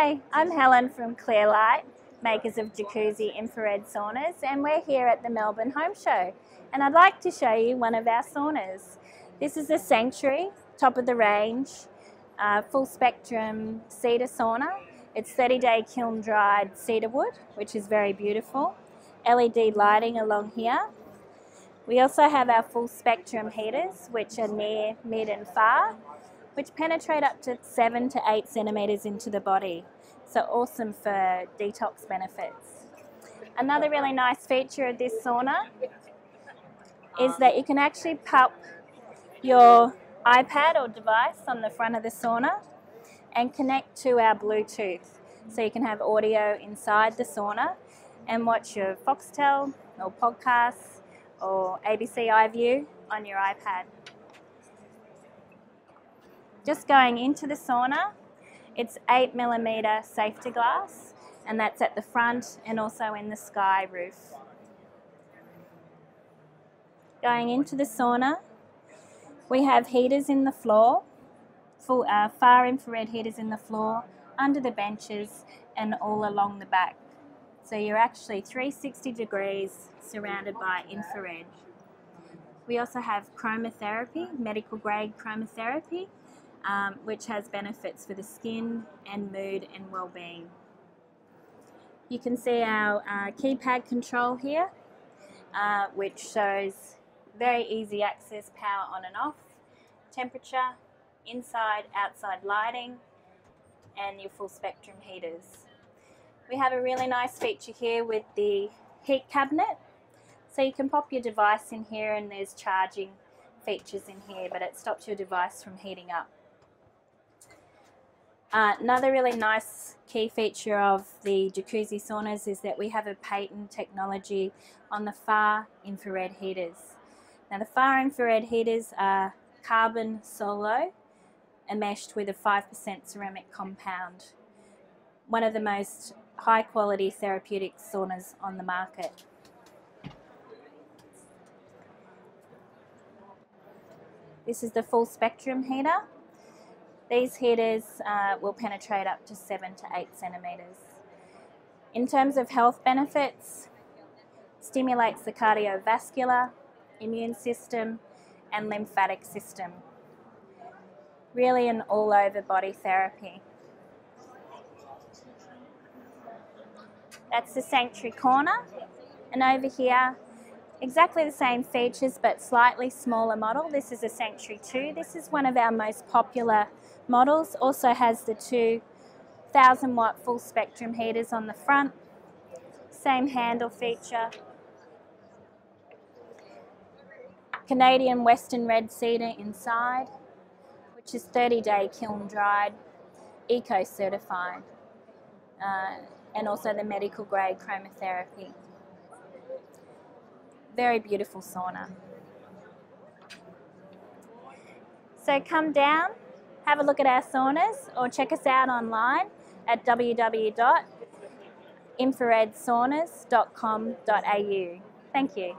Hi, I'm Helen from Clearlight, makers of jacuzzi infrared saunas, and we're here at the Melbourne Home Show. And I'd like to show you one of our saunas. This is the Sanctuary, top of the range, full spectrum cedar sauna. It's 30-day kiln dried cedar wood, which is very beautiful. LED lighting along here. We also have our full spectrum heaters, which are near, mid and far, which penetrate up to 7 to 8 centimetres into the body. So awesome for detox benefits. Another really nice feature of this sauna is that you can actually pop your iPad or device on the front of the sauna and connect to our Bluetooth. So you can have audio inside the sauna and watch your Foxtel or podcasts or ABC iView on your iPad. Just going into the sauna, it's 8mm safety glass, and that's at the front and also in the sky roof. Going into the sauna, we have heaters in the floor, full far infrared heaters in the floor, under the benches and all along the back. So you're actually 360 degrees surrounded by infrared. We also have chromotherapy, medical grade chromotherapy, which has benefits for the skin and mood and well-being. You can see our keypad control here, which shows very easy access, power on and off, temperature, inside, outside lighting, and your full spectrum heaters. We have a really nice feature here with the heat cabinet. So you can pop your device in here and there's charging features in here, but it stops your device from heating up. Another really nice key feature of the jacuzzi saunas is that we have a patent technology on the far infrared heaters. Now the far infrared heaters are carbon solo enmeshed with a 5% ceramic compound. One of the most high quality therapeutic saunas on the market. This is the full spectrum heater. These heaters will penetrate up to 7 to 8 centimetres. In terms of health benefits, stimulates the cardiovascular, immune system and lymphatic system. Really an all-over body therapy. That's the Sanctuary corner, and over here, exactly the same features but slightly smaller model. This is a Sanctuary 2. This is one of our most popular models. Also has the 2,000 watt full spectrum heaters on the front. Same handle feature. Canadian Western red cedar inside, which is 30-day kiln dried, eco certified, and also the medical grade chromotherapy. Very beautiful sauna. So come down, have a look at our saunas, or check us out online at www.infraredsaunas.com.au. Thank you.